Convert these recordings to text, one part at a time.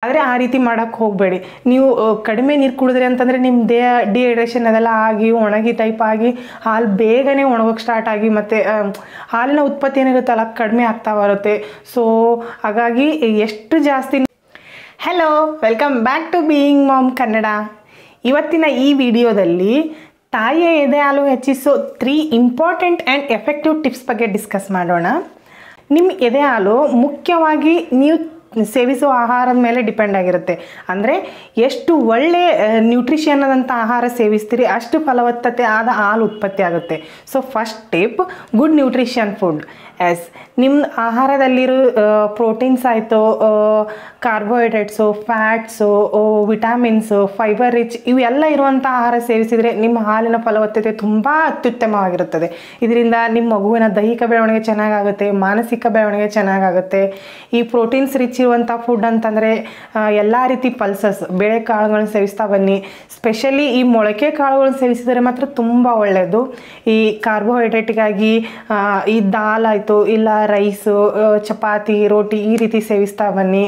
ಆದರೆ ಆ ರೀತಿ ಮಾಡೋಕ್ಕೆ ಹೋಗಬೇಡಿ. ನೀವು ಕಡಿಮೆ ನೀರು ಕುಡಿದ್ರಿ ಅಂತಂದರೆ ನಿಮ್ಮ ದೇಹ ಡಿಹೈಡ್ರೇಷನ್ ಅದೆಲ್ಲ ಆಗಿ ಒಣಗಿ ಟೈಪ್ ಆಗಿ ಹಾಲು ಬೇಗನೆ ಒಣಗೋಕ್ಕೆ ಸ್ಟಾರ್ಟ್ ಆಗಿ ಮತ್ತು ಹಾಲಿನ ಉತ್ಪತ್ತಿ ಏನಿರುತ್ತಲ್ಲ ಕಡಿಮೆ ಆಗ್ತಾ ಬರುತ್ತೆ. ಸೊ ಹಾಗಾಗಿ ಎಷ್ಟು ಜಾಸ್ತಿ. Hello, welcome back to being mom Kannada. ಇವತ್ತಿನ ಈ ವಿಡಿಯೋದಲ್ಲಿ ತಾಯಿಯ ಎದೆ ಹಾಲು ಹೆಚ್ಚಿಸೋ 3 ಇಂಪಾರ್ಟೆಂಟ್ ಆ್ಯಂಡ್ ಎಫೆಕ್ಟಿವ್ ಟಿಪ್ಸ್ ಬಗ್ಗೆ ಡಿಸ್ಕಸ್ ಮಾಡೋಣ. ನಿಮ್ಮ ಎದೆ ಹಾಲು ಮುಖ್ಯವಾಗಿ ನೀವು ಸೇವಿಸೋ ಆಹಾರದ ಮೇಲೆ ಡಿಪೆಂಡ್ ಆಗಿರುತ್ತೆ. ಅಂದರೆ ಎಷ್ಟು ಒಳ್ಳೆ ನ್ಯೂಟ್ರಿಷನ್ ಆದಂಥ ಆಹಾರ ಸೇವಿಸ್ತೀರಿ ಅಷ್ಟು ಫಲವತ್ತತೆ ಆದ ಹಾಲು ಉತ್ಪತ್ತಿ ಆಗುತ್ತೆ. So first tip, good nutrition food. ನಿಮ್ಮ ಆಹಾರದಲ್ಲಿರೋ ಪ್ರೋಟೀನ್ಸ್ ಆಯಿತು, carbohydrates, fats, vitamins, fibre rich ಇವೆಲ್ಲ ಇರುವಂಥ ಆಹಾರ ಸೇವಿಸಿದರೆ ನಿಮ್ಮ ಹಾಲಿನ ಫಲವತ್ತತೆ ತುಂಬ ಅತ್ಯುತ್ತಮವಾಗಿರುತ್ತದೆ. ಇದರಿಂದ ನಿಮ್ಮ ಮಗುವಿನ ದೈಹಿಕ ಬೆಳವಣಿಗೆ ಚೆನ್ನಾಗಾಗುತ್ತೆ, ಮಾನಸಿಕ ಬೆಳವಣಿಗೆ ಚೆನ್ನಾಗಾಗುತ್ತೆ. ಈ ಪ್ರೋಟೀನ್ಸ್ ರಿಚ್ ಇರುವಂಥ ಫುಡ್ ಅಂತಂದರೆ ಎಲ್ಲ ರೀತಿ ಪಲ್ಸಸ್, ಬೇಳೆಕಾಳುಗಳನ್ನ ಸೇವಿಸ್ತಾ ಬನ್ನಿ. ಸ್ಪೆಷಲಿ ಈ ಮೊಳಕೆ ಕಾಳುಗಳನ್ನ ಸೇವಿಸಿದರೆ ಮಾತ್ರ ತುಂಬ ಒಳ್ಳೆಯದು. ಈ ಕಾರ್ಬೋಹೈಡ್ರೇಟಿಗಾಗಿ ಈ ದಾಲ್ ಆಯಿತು, ಇಲ್ಲ ರೈಸು, ಚಪಾತಿ, ರೋಟಿ ಈ ರೀತಿ ಸೇವಿಸ್ತಾ ಬನ್ನಿ.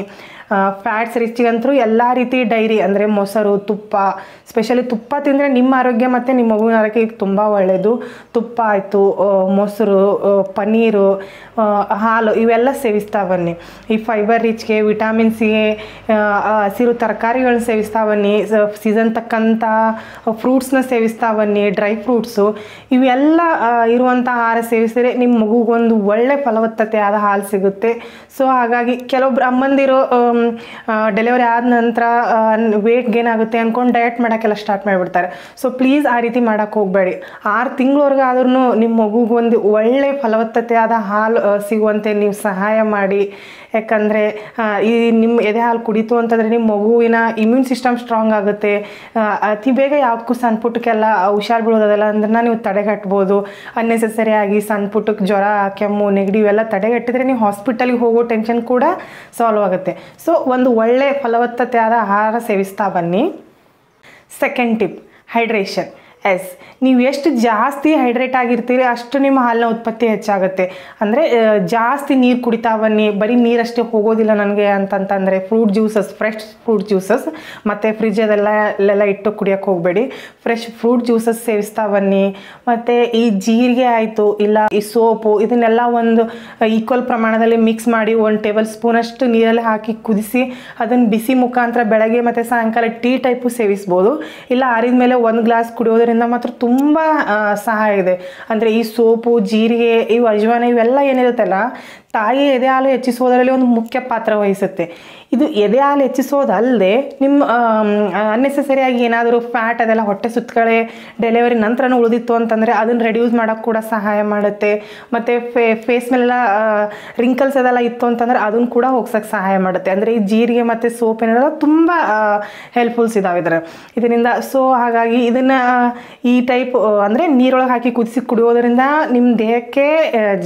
ಫ್ಯಾಟ್ಸ್ ರಿಚ್ಗಂತೂ ಎಲ್ಲ ರೀತಿ ಡೈರಿ ಅಂದರೆ ಮೊಸರು, ತುಪ್ಪ, ಸ್ಪೆಷಲಿ ತುಪ್ಪ ತಿಂದರೆ ನಿಮ್ಮ ಆರೋಗ್ಯ ಮತ್ತು ನಿಮ್ಮ ಮಗುವಿನ ಆರೋಗ್ಯಕ್ಕೆ ತುಂಬ ಒಳ್ಳೆಯದು. ತುಪ್ಪ ಆಯಿತು, ಮೊಸರು, ಪನ್ನೀರು, ಹಾಲು ಇವೆಲ್ಲ ಸೇವಿಸ್ತಾ ಬನ್ನಿ. ಈ ಫೈಬರ್ ರಿಚ್ಗೆ, ವಿಟಾಮಿನ್ಸ್ಗೆ ಹಸಿರು ತರಕಾರಿಗಳನ್ನ ಸೇವಿಸ್ತಾ ಬನ್ನಿ. ಸೀಸನ್ ತಕ್ಕಂಥ ಫ್ರೂಟ್ಸ್ನ ಸೇವಿಸ್ತಾ ಬನ್ನಿ, ಡ್ರೈ ಫ್ರೂಟ್ಸು ಇವೆಲ್ಲ ಇರುವಂಥ ಆಹಾರ ಸೇವಿಸಿದರೆ ನಿಮ್ಮ ಮಗುಗೊಂದು ಒಳ್ಳೆ ಫಲವತ್ತತೆ ಆದ ಹಾಲು ಸಿಗುತ್ತೆ. ಸೊ ಹಾಗಾಗಿ ಕೆಲವೊಬ್ರು ಅಮ್ಮಂದಿರು ಡೆಲಿವರಿ ಆದ ನಂತರ ವೇಟ್ ಗೇನ್ ಆಗುತ್ತೆ ಅಂದ್ಕೊಂಡು ಡಯಟ್ ಮಾಡೋಕ್ಕೆಲ್ಲ ಸ್ಟಾರ್ಟ್ ಮಾಡಿಬಿಡ್ತಾರೆ. ಸೊ ಪ್ಲೀಸ್ ಆ ರೀತಿ ಮಾಡೋಕ್ಕೆ ಹೋಗಬೇಡಿ. 6 ತಿಂಗಳವರೆಗೆ ಆದ್ರೂ ನಿಮ್ಮ ಮಗುಗೊಂದು ಒಳ್ಳೆ ಫಲವತ್ತತೆ ಆದ ಹಾಲು ಸಿಗುವಂತೆ ನೀವು ಸಹಾಯ ಮಾಡಿ. ಯಾಕಂದರೆ ಈ ನಿಮ್ಮ ಎದೆ ಹಾಲು ಕುಡಿತು ಅಂತಂದರೆ ನಿಮ್ಮ ಮಗುವಿನ ಇಮ್ಯೂನ್ ಸಿಸ್ಟಮ್ ಸ್ಟ್ರಾಂಗ್ ಆಗುತ್ತೆ. ಅತಿ ಬೇಗ ಯಾವುದಕ್ಕೂ ಸಣ್ಣ ಪುಟ್ಟಕ್ಕೆಲ್ಲ ಹುಷಾರು ಬೀಳೋದಲ್ಲ ಅಂದ್ರೆ ನೀವು ತಡೆಗಟ್ಬೋದು. ಅನ್ನೆಸೆಸರಿಯಾಗಿ ಸಣ್ಣ ಪುಟ್ಟಕ್ಕೆ ಜ್ವರ, ಕೆಮ್ಮು, ನೆಗಡಿ ಇವೆಲ್ಲ ತಡೆಗಟ್ಟಿದರೆ ನೀವು ಹಾಸ್ಪಿಟಲಿಗೆ ಹೋಗೋ ಟೆನ್ಷನ್ ಕೂಡ ಸಾಲ್ವ್ ಆಗುತ್ತೆ. ಸೊ ಒಂದು ಒಳ್ಳೆ ಫಲವತ್ತತೆ ಆದ ಆಹಾರ ಸೇವಿಸ್ತಾ ಬನ್ನಿ. Second tip, hydration. ನೀವು ಎಷ್ಟು ಜಾಸ್ತಿ ಹೈಡ್ರೇಟ್ ಆಗಿರ್ತೀರಿ ಅಷ್ಟು ನಿಮ್ಮ ಹಾಲಿನ ಉತ್ಪತ್ತಿ ಹೆಚ್ಚಾಗುತ್ತೆ. ಅಂದರೆ ಜಾಸ್ತಿ ನೀರು ಕುಡಿತಾ ಬನ್ನಿ. ಬರೀ ನೀರಷ್ಟೇ ಹೋಗೋದಿಲ್ಲ ನನಗೆ ಅಂತಂತಂದರೆ fruit juices, fresh fruit juices ಮತ್ತು ಫ್ರಿಜ್ಜದೆಲ್ಲ ಇಟ್ಟು ಕುಡಿಯೋಕ್ಕೆ ಹೋಗಬೇಡಿ. ಫ್ರೆಶ್ ಫ್ರೂಟ್ ಜ್ಯೂಸಸ್ ಸೇವಿಸ್ತಾ ಬನ್ನಿ. ಮತ್ತು ಈ ಜೀರಿಗೆ ಆಯಿತು, ಇಲ್ಲ ಈ ಸೋಪು, ಇದನ್ನೆಲ್ಲ ಒಂದು ಈಕ್ವಲ್ ಪ್ರಮಾಣದಲ್ಲಿ ಮಿಕ್ಸ್ ಮಾಡಿ 1 ಟೇಬಲ್ ಸ್ಪೂನಷ್ಟು ನೀರಲ್ಲಿ ಹಾಕಿ ಕುದಿಸಿ ಅದನ್ನು ಬಿಸಿ ಮುಖಾಂತರ ಬೆಳಗ್ಗೆ ಮತ್ತು ಸಾಯಂಕಾಲ ಟೀ ಟೈಪು ಸೇವಿಸ್ಬೋದು. ಇಲ್ಲ ಆರಿದ ಮೇಲೆ 1 ಗ್ಲಾಸ್ ಕುಡಿಯೋದ್ರಿಂದ ಮಾತ್ರ ತುಂಬ ಸಹಾಯ ಇದೆ. ಅಂದರೆ ಈ ಸೋಪು, ಜೀರಿಗೆ, ಇವು ಅಜ್ವಾನ ಇವೆಲ್ಲ ಏನಿರುತ್ತಲ್ಲ ತಾಯಿ ಎದೆ ಹಾಲು ಹೆಚ್ಚಿಸೋದರಲ್ಲಿ ಒಂದು ಮುಖ್ಯ ಪಾತ್ರ ವಹಿಸುತ್ತೆ. ಇದು ಎದೆ ಹಾಲು ಹೆಚ್ಚಿಸೋದಲ್ಲದೆ ನಿಮ್ಮ ಅನ್ನೆಸೆಸರಿಯಾಗಿ ಏನಾದರೂ ಫ್ಯಾಟ್ ಅದೆಲ್ಲ ಹೊಟ್ಟೆ ಸುತ್ತಗಳೇ ಡೆಲಿವರಿ ನಂತರನೂ ಉಳಿದಿತ್ತು ಅಂತಂದರೆ ಅದನ್ನು ರೆಡ್ಯೂಸ್ ಮಾಡೋಕ್ಕೆ ಕೂಡ ಸಹಾಯ ಮಾಡುತ್ತೆ. ಮತ್ತು ಫೇಸ್ ಮೇಲೆಲ್ಲ ರಿಂಕಲ್ಸ್ ಅದೆಲ್ಲ ಇತ್ತು ಅಂತಂದರೆ ಅದನ್ನು ಕೂಡ ಹೋಗ್ಸೋಕ್ಕೆ ಸಹಾಯ ಮಾಡುತ್ತೆ. ಅಂದರೆ ಈ ಜೀರಿಗೆ ಮತ್ತು ಸೋಪ್ ಏನೆಲ್ಲ ತುಂಬ ಹೆಲ್ಪ್ಫುಲ್ಸ್ ಇದಾವೆ ಇದರಿಂದ. ಸೊ ಹಾಗಾಗಿ ಇದನ್ನು ಈ ಟೈಪ್ ಅಂದರೆ ನೀರೊಳಗೆ ಹಾಕಿ ಕುದಿಸಿ ಕುಡಿಯೋದರಿಂದ ನಿಮ್ಮ ದೇಹಕ್ಕೆ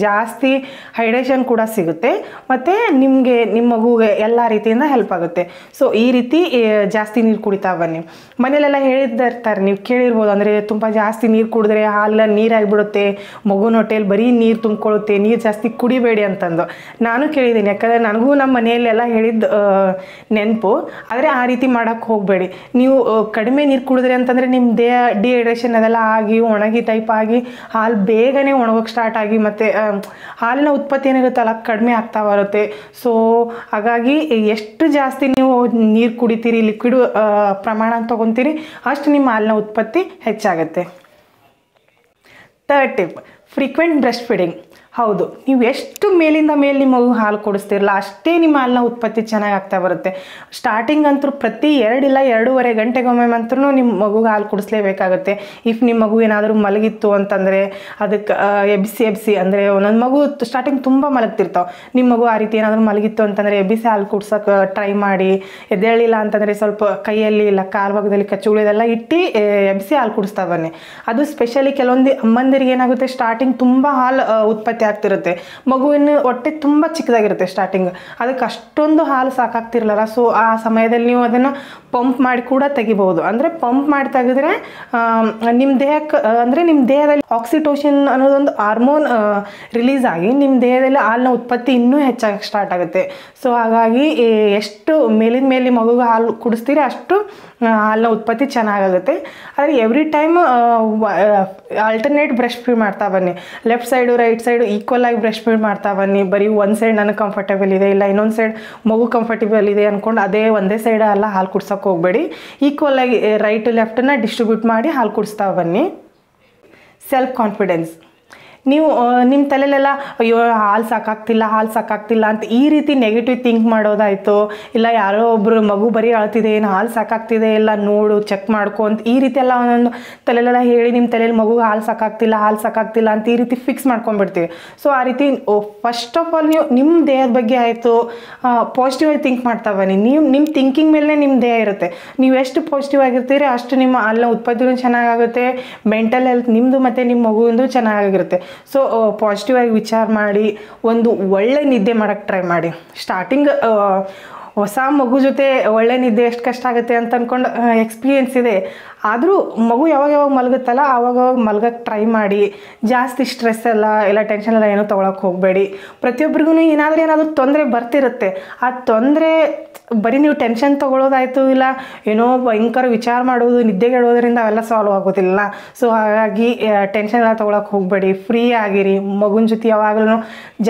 ಜಾಸ್ತಿ ಹೈಡ್ರೇಷನ್ ಕೂಡ ಸಿಗುತ್ತೆ ಮತ್ತು ನಿಮಗೆ ನಿಮ್ಮ ಮಗುಗೆ ಎಲ್ಲ ರೀತಿಯಿಂದ ಹೆಲ್ಪ್ ಆಗುತ್ತೆ. ಸೊ ಈ ರೀತಿ ಜಾಸ್ತಿ ನೀರು ಕುಡಿತಾ ಬನ್ನಿ. ಮನೇಲೆಲ್ಲ ಹೇಳಿರ್ತಾರೆ, ನೀವು ಕೇಳಿರ್ಬೋದು, ಅಂದರೆ ತುಂಬ ಜಾಸ್ತಿ ನೀರು ಕುಡಿದ್ರೆ ಹಾಲೆಲ್ಲ ನೀರಾಗಿಬಿಡುತ್ತೆ, ಮಗುನ ಹೊಟ್ಟೆಯಲ್ಲಿ ಬರೀ ನೀರು ತುಂಬಿಕೊಳ್ಳುತ್ತೆ, ನೀರು ಜಾಸ್ತಿ ಕುಡಿಬೇಡಿ ಅಂತಂದು. ನಾನು ಕೇಳಿದ್ದೀನಿ, ಯಾಕಂದರೆ ನನಗೂ ನಮ್ಮ ಮನೆಯಲ್ಲೆಲ್ಲ ಹೇಳಿದ್ದು ನೆನಪು. ಆದರೆ ಆ ರೀತಿ ಮಾಡೋಕ್ಕೆ ಹೋಗಬೇಡಿ. ನೀವು ಕಡಿಮೆ ನೀರು ಕುಡಿದ್ರಿ ಅಂತಂದರೆ ನಿಮ್ಮ ದೇಹ ಡಿಹೈಡ್ರೇಷನ್ ಅದೆಲ್ಲ ಆಗಿ ಒಣಗಿ ಟೈಪ್ ಆಗಿ ಹಾಲು ಬೇಗನೆ ಒಣಗೋಕ್ಕೆ ಸ್ಟಾರ್ಟ್ ಆಗಿ ಮತ್ತು ಹಾಲಿನ ಉತ್ಪತ್ತಿ ಏನಿರುತ್ತಲ್ಲ ಕಡಿಮೆ ಆಗ್ತಾ ಬರುತ್ತೆ. ಸೊ ಹಾಗಾಗಿ ಎಷ್ಟು ಜಾಸ್ತಿ ನೀವು ನೀರು ಕುಡಿತೀರಿ, ಲಿಕ್ವಿಡ್ ಪ್ರಮಾಣ ತೊಗೊತೀರಿ ಅಷ್ಟು ನಿಮ್ಮ ಹಾಲಿನ ಉತ್ಪತ್ತಿ ಹೆಚ್ಚಾಗುತ್ತೆ. Third tip, frequent breast feeding. ಹೌದು, ನೀವು ಎಷ್ಟು ಮೇಲಿಂದ ಮೇಲೆ ನಿಮ್ಮ ಮಗು ಹಾಲು ಕೊಡಿಸ್ತಿರಲ್ಲ ಅಷ್ಟೇ ನಿಮ್ಮ ಹಾಲಿನ ಉತ್ಪತ್ತಿ ಚೆನ್ನಾಗಿ ಆಗ್ತಾ ಬರುತ್ತೆ. ಸ್ಟಾರ್ಟಿಂಗ್ ಅಂತೂ ಪ್ರತಿ 2 ಇಲ್ಲ 2.5 ಗಂಟೆಗೊಮ್ಮೆ ಅಂತೂ ನಿಮ್ಮ ಮಗುಗೆ ಹಾಲು ಕುಡಿಸ್ಲೇಬೇಕಾಗುತ್ತೆ. ಇಫ್ ನಿಮ್ಮ ಮಗು ಏನಾದರೂ ಮಲಗಿತ್ತು ಅಂತಂದರೆ ಅದಕ್ಕೆ ಎಬ್ಬಿಸಿ ಅಂದರೆ ಒಂದೊಂದು ಮಗು ಸ್ಟಾರ್ಟಿಂಗ್ ತುಂಬ ಮಲಗ್ತಿರ್ತಾವೆ. ನಿಮ್ಮ ಮಗು ಆ ರೀತಿ ಏನಾದರೂ ಮಲಗಿತ್ತು ಅಂತಂದರೆ ಎಬ್ಬಿಸಿ ಹಾಲು ಕುಡ್ಸೋಕೆ ಟ್ರೈ ಮಾಡಿ. ಎದ್ದೇಳಿಲ್ಲ ಅಂತಂದರೆ ಸ್ವಲ್ಪ ಕೈಯಲ್ಲಿ ಇಲ್ಲ ಕಾಲು ಭಾಗದಲ್ಲಿ ಕಚ್ಚುಗಳಿದೆಲ್ಲ ಇಟ್ಟು ಎಬ್ಬಿಸಿ ಹಾಲು ಕುಡಿಸ್ತಾ ಬನ್ನಿ. ಅದು ಸ್ಪೆಷಲಿ ಕೆಲವೊಂದು ಅಮ್ಮಂದಿರಿಗೆ ಏನಾಗುತ್ತೆ, ಸ್ಟಾರ್ಟಿಂಗ್ ತುಂಬ ಹಾಲು ಉತ್ಪತ್ತಿ ಆಗ್ತಿರುತ್ತೆ. ಮಗುವಿನ ಹೊಟ್ಟೆ ತುಂಬ ಚಿಕ್ಕದಾಗಿರುತ್ತೆ ಸ್ಟಾರ್ಟಿಂಗ್, ಅದಕ್ಕೆ ಅಷ್ಟೊಂದು ಹಾಲು ಸಾಕಾಗ್ತಿರಲ್ಲ. ಸೊ ಆ ಸಮಯದಲ್ಲಿ ನೀವು ಅದನ್ನು ಪಂಪ್ ಮಾಡಿ ಕೂಡ ತೆಗಿಬೋದು. ಅಂದರೆ ಪಂಪ್ ಮಾಡಿ ತೆಗೆದ್ರೆ ನಿಮ್ಮ ದೇಹಕ್ಕೆ ಅಂದರೆ ನಿಮ್ಮ ದೇಹದಲ್ಲಿ ಆಕ್ಸಿಟೋಸಿನ್ ಅನ್ನೋದೊಂದು ಹಾರ್ಮೋನ್ ರಿಲೀಸ್ ಆಗಿ ನಿಮ್ಮ ದೇಹದಲ್ಲಿ ಹಾಲಿನ ಉತ್ಪತ್ತಿ ಇನ್ನೂ ಹೆಚ್ಚಾಗಿ ಸ್ಟಾರ್ಟ್ ಆಗುತ್ತೆ. ಸೊ ಹಾಗಾಗಿ ಎಷ್ಟು ಮೇಲಿನ ಮೇಲೆ ಮಗುಗೆ ಹಾಲು ಕುಡಿಸ್ತೀರಿ ಅಷ್ಟು ಹಾಲಿನ ಉತ್ಪತ್ತಿ ಚೆನ್ನಾಗಾಗುತ್ತೆ. ಆದರೆ every time alternate breast feed ಮಾಡ್ತಾ ಬನ್ನಿ. Left side right side equal ಆಗಿ ಬ್ರೆಸ್ಟ್ ಫೀಡ್ ಮಾಡ್ತಾ ಬನ್ನಿ. ಬರೀ ಒಂದು ಸೈಡ್ ನನಗೆ ಕಂಫರ್ಟೇಬಲ್ ಇದೆ, ಇಲ್ಲ ಇನ್ನೊಂದು ಸೈಡ್ ಮಗು ಕಂಫರ್ಟೇಬಲ್ ಇದೆ ಅಂದ್ಕೊಂಡು ಅದೇ ಒಂದೇ ಸೈಡ್ ಎಲ್ಲ ಹಾಲು ಕುಡ್ಸೋಕೆ ಹೋಗಬೇಡಿ. ಈಕ್ವಲ್ ಆಗಿ ರೈಟ್ ಲೆಫ್ಟನ್ನ ಡಿಸ್ಟ್ರಿಬ್ಯೂಟ್ ಮಾಡಿ ಹಾಲು ಕುಡಿಸ್ತಾ ಬನ್ನಿ. Self confidence. ನೀವು ನಿಮ್ಮ ತಲೆಯಲ್ಲೆಲ್ಲ ಅಯ್ಯೋ ಹಾಲು ಸಾಕಾಗ್ತಿಲ್ಲ ಅಂತ ಈ ರೀತಿ ನೆಗೆಟಿವ್ ಥಿಂಕ್ ಮಾಡೋದಾಯಿತು, ಇಲ್ಲ ಯಾರೋ ಒಬ್ಬರು ಮಗು ಬರೀ ಅಳ್ತಿದೆ, ಏನು ಹಾಲು ಸಾಕಾಗ್ತಿದೆ ಇಲ್ಲ ನೋಡು ಚೆಕ್ ಮಾಡ್ಕೊ ಅಂತ ಈ ರೀತಿ ಎಲ್ಲ ಒಂದೊಂದು ತಲೆಯಲ್ಲೆಲ್ಲ ಹೇಳಿ ನಿಮ್ಮ ತಲೆಯಲ್ಲಿ ಮಗು ಹಾಲು ಸಾಕಾಗ್ತಿಲ್ಲ ಅಂತ ಈ ರೀತಿ ಫಿಕ್ಸ್ ಮಾಡ್ಕೊಂಡ್ಬಿಡ್ತೀವಿ. ಸೊ ಆ ರೀತಿ ಫಸ್ಟ್ ಆಫ್ ಆಲ್ ನೀವು ನಿಮ್ಮ ದೇಹದ ಬಗ್ಗೆ ಆಯಿತು ಪಾಸಿಟಿವ್ ಆಗಿ ಥಿಂಕ್ ಮಾಡ್ತಾ ಬನ್ನಿ. ನಿಮ್ಮ ಥಿಂಕಿಂಗ್ ಮೇಲೆ ನಿಮ್ಮ ದೇಹ ಇರುತ್ತೆ. ನೀವು ಎಷ್ಟು ಪಾಸಿಟಿವ್ ಆಗಿರ್ತೀರಿ ಅಷ್ಟು ನಿಮ್ಮ ಹಾಲಿನ ಉತ್ಪತ್ತಿನೂ ಚೆನ್ನಾಗಾಗುತ್ತೆ, ಮೆಂಟಲ್ ಹೆಲ್ತ್ ನಿಮ್ಮದು ಮತ್ತು ನಿಮ್ಮ ಮಗುವಿಂದು ಚೆನ್ನಾಗಿರುತ್ತೆ. ಸೊ ಪಾಸಿಟಿವ್ ಆಗಿ ವಿಚಾರ ಮಾಡಿ ಒಂದು ಒಳ್ಳೆ ನಿದ್ದೆ ಮಾಡೋಕ್ಕೆ ಟ್ರೈ ಮಾಡಿ. ಸ್ಟಾರ್ಟಿಂಗ್ ಹೊಸ ಮಗು ಜೊತೆ ಒಳ್ಳೆ ನಿದ್ದೆ ಎಷ್ಟು ಕಷ್ಟ ಆಗುತ್ತೆ ಅಂತ ಅಂದ್ಕೊಂಡು ಎಕ್ಸ್ಪೀರಿಯೆನ್ಸ್ ಇದೆ. ಆದರೂ ಮಗು ಯಾವಾಗ ಮಲಗುತ್ತಲ್ಲ ಆವಾಗ ಮಲ್ಗೋಕ್ಕೆ ಟ್ರೈ ಮಾಡಿ. ಜಾಸ್ತಿ ಸ್ಟ್ರೆಸ್ ಇಲ್ಲ ಟೆನ್ಷನ್ ಎಲ್ಲ ಏನೂ ತೊಗೊಳಕ್ಕೆ ಹೋಗಬೇಡಿ. ಪ್ರತಿಯೊಬ್ಬರಿಗೂ ಏನಾದರೂ ತೊಂದರೆ ಬರ್ತಿರುತ್ತೆ. ಆ ತೊಂದರೆ ಬರೀ ನೀವು ಟೆನ್ಷನ್ ತೊಗೊಳೋದಾಯಿತು ಇಲ್ಲ ಏನೋ ಭಯಂಕರ ವಿಚಾರ ಮಾಡೋದು ನಿದ್ದೆಗೆಡೋದ್ರಿಂದ ಅವೆಲ್ಲ ಸಾಲ್ವ್ ಆಗೋದಿಲ್ಲ. ಸೊ ಹಾಗಾಗಿ ಟೆನ್ಷನ್ ಎಲ್ಲ ತೊಗೊಳಕ್ಕೆ ಹೋಗಬೇಡಿ. ಫ್ರೀ ಆಗಿರಿ. ಮಗುನ ಜೊತೆ ಯಾವಾಗಲೂ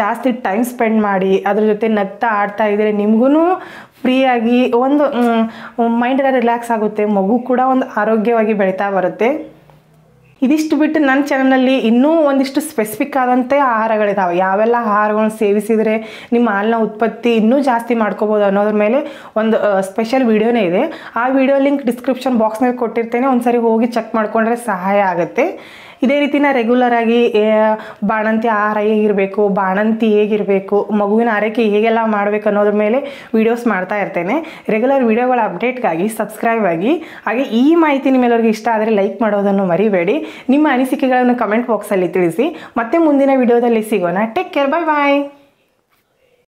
ಜಾಸ್ತಿ ಟೈಮ್ ಸ್ಪೆಂಡ್ ಮಾಡಿ. ಅದ್ರ ಜೊತೆ ನಗ್ತಾ ಆಡ್ತಾ ಇದ್ದರೆ ನಿಮಗೂ ಫ್ರೀಯಾಗಿ ಒಂದು ಮೈಂಡ್ ಎಲ್ಲ ರಿಲ್ಯಾಕ್ಸ್ ಆಗುತ್ತೆ. ಮಗು ಕೂಡ ಒಂದು ಆರೋಗ್ಯವಾಗಿ ಬೆಳೀತಾ ಬರುತ್ತೆ. ಇದಿಷ್ಟು ಬಿಟ್ಟು ನನ್ನ ಚಾನಲಲ್ಲಿ ಇನ್ನೂ ಒಂದಿಷ್ಟು ಸ್ಪೆಸಿಫಿಕ್ ಆದಂತೆ ಆಹಾರಗಳಿದ್ದಾವೆ. ಯಾವೆಲ್ಲ ಆಹಾರಗಳನ್ನ ಸೇವಿಸಿದರೆ ನಿಮ್ಮ ಹಾಲಿನ ಉತ್ಪತ್ತಿ ಇನ್ನೂ ಜಾಸ್ತಿ ಮಾಡ್ಕೋಬೋದು ಅನ್ನೋದ್ರ ಮೇಲೆ ಒಂದು ಸ್ಪೆಷಲ್ ವಿಡಿಯೋನೇ ಇದೆ. ಆ ವಿಡಿಯೋ ಲಿಂಕ್ ಡಿಸ್ಕ್ರಿಪ್ಷನ್ ಬಾಕ್ಸ್ನಲ್ಲಿ ಕೊಟ್ಟಿರ್ತೇನೆ. ಒಂದ್ಸರಿ ಹೋಗಿ ಚೆಕ್ ಮಾಡಿಕೊಂಡ್ರೆ ಸಹಾಯ ಆಗುತ್ತೆ. ಇದೇ ರೀತಿನ ರೆಗ್ಯುಲರ್ ಆಗಿ ಬಾಣಂತಿ ಆಹಾರ ಹೇಗಿರಬೇಕು, ಬಾಣಂತಿ ಹೇಗಿರಬೇಕು, ಮಗುವಿನ ಆರೈಕೆ ಹೇಗೆಲ್ಲ ಮಾಡಬೇಕು ಅನ್ನೋದ್ರ ಮೇಲೆ ವೀಡಿಯೋಸ್ ಮಾಡ್ತಾ ಇರ್ತೇನೆ. ರೆಗ್ಯುಲರ್ ವೀಡಿಯೋಗಳ ಅಪ್ಡೇಟ್ಗಾಗಿ ಸಬ್ಸ್ಕ್ರೈಬ್ ಆಗಿ. ಹಾಗೆ ಈ ಮಾಹಿತಿ ನಿಮ್ಮೆಲ್ಲರಿಗೂ ಇಷ್ಟ ಆದರೆ ಲೈಕ್ ಮಾಡೋದನ್ನು ಮರಿಬೇಡಿ. ನಿಮ್ಮ ಅನಿಸಿಕೆಗಳನ್ನು ಕಮೆಂಟ್ ಬಾಕ್ಸಲ್ಲಿ ತಿಳಿಸಿ. ಮತ್ತೆ ಮುಂದಿನ ವಿಡಿಯೋದಲ್ಲಿ ಸಿಗೋಣ. ಟೇಕ್ ಕೇರ್, ಬಾಯ್ ಬಾಯ್.